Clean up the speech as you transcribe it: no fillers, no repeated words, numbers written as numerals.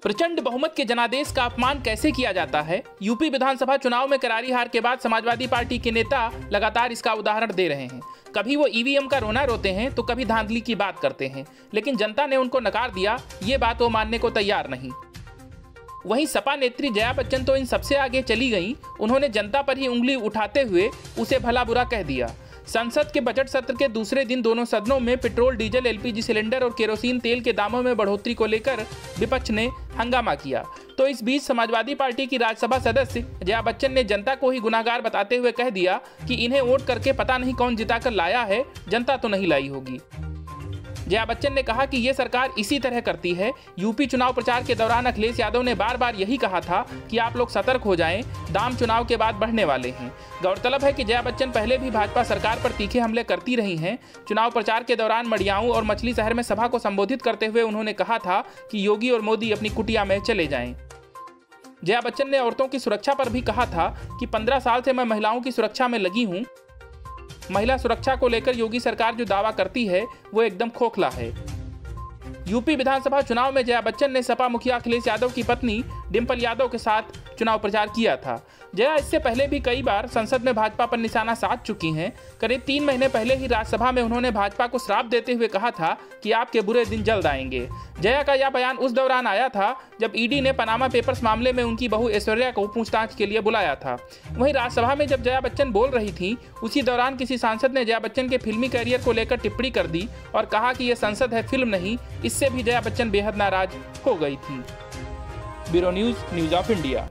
प्रचंड बहुमत के जनादेश का अपमान कैसे किया जाता है? यूपी विधानसभा चुनाव में करारी हार के बाद समाजवादी पार्टी के नेता लगातार इसका उदाहरण दे रहे हैं। कभी वो ईवीएम का रोना रोते हैं तो कभी धांधली की बात करते हैं, लेकिन जनता ने उनको नकार दिया, ये बात वो मानने को तैयार नहीं। वहीं सपा नेत्री जया बच्चन तो इन सबसे आगे चली गईं। उन्होंने जनता पर ही उंगली उठाते हुए उसे भला बुरा कह दिया। संसद के बजट सत्र के दूसरे दिन दोनों सदनों में पेट्रोल, डीजल, एलपीजी सिलेंडर और केरोसिन तेल के दामों में बढ़ोतरी को लेकर विपक्ष ने हंगामा किया। तो इस बीच समाजवादी पार्टी की राज्यसभा सदस्य जया बच्चन ने जनता को ही गुनाहगार बताते हुए कह दिया कि इन्हें वोट करके पता नहीं कौन जिताकर लाया है, जनता तो नहीं लाई होगी। जया बच्चन ने कहा कि ये सरकार इसी तरह करती है। यूपी चुनाव प्रचार के दौरान अखिलेश यादव ने बार बार यही कहा था कि आप लोग सतर्क हो जाएं, दाम चुनाव के बाद बढ़ने वाले हैं। गौरतलब है कि जया बच्चन पहले भी भाजपा सरकार पर तीखे हमले करती रही हैं। चुनाव प्रचार के दौरान मडियाऊ और मछली शहर में सभा को संबोधित करते हुए उन्होंने कहा था कि योगी और मोदी अपनी कुटिया में चले जाएं। जया बच्चन ने औरतों की सुरक्षा पर भी कहा था कि 15 साल से मैं महिलाओं की सुरक्षा में लगी हूं। महिला सुरक्षा को लेकर योगी सरकार जो दावा करती है वो एकदम खोखला है। यूपी विधानसभा चुनाव में जया बच्चन ने सपा मुखिया अखिलेश यादव की पत्नी डिंपल यादव के साथ चुनाव प्रचार किया था। जया इससे पहले भी कई बार संसद में भाजपा पर निशाना साध चुकी हैं। करीब 3 महीने पहले ही राज्यसभा में उन्होंने भाजपा को श्राप देते हुए कहा था कि आपके बुरे दिन जल्द आएंगे। जया का यह बयान उस दौरान आया था जब ईडी ने पनामा पेपर्स मामले में उनकी बहू ऐश्वर्या को पूछताछ के लिए बुलाया था। वहीं राज्यसभा में जब जया बच्चन बोल रही थी, उसी दौरान किसी सांसद ने जया बच्चन के फिल्मी करियर को लेकर टिप्पणी कर दी और कहा कि यह संसद है, फिल्म नहीं। इससे भी जया बच्चन बेहद नाराज हो गई थी। Bureau news of India.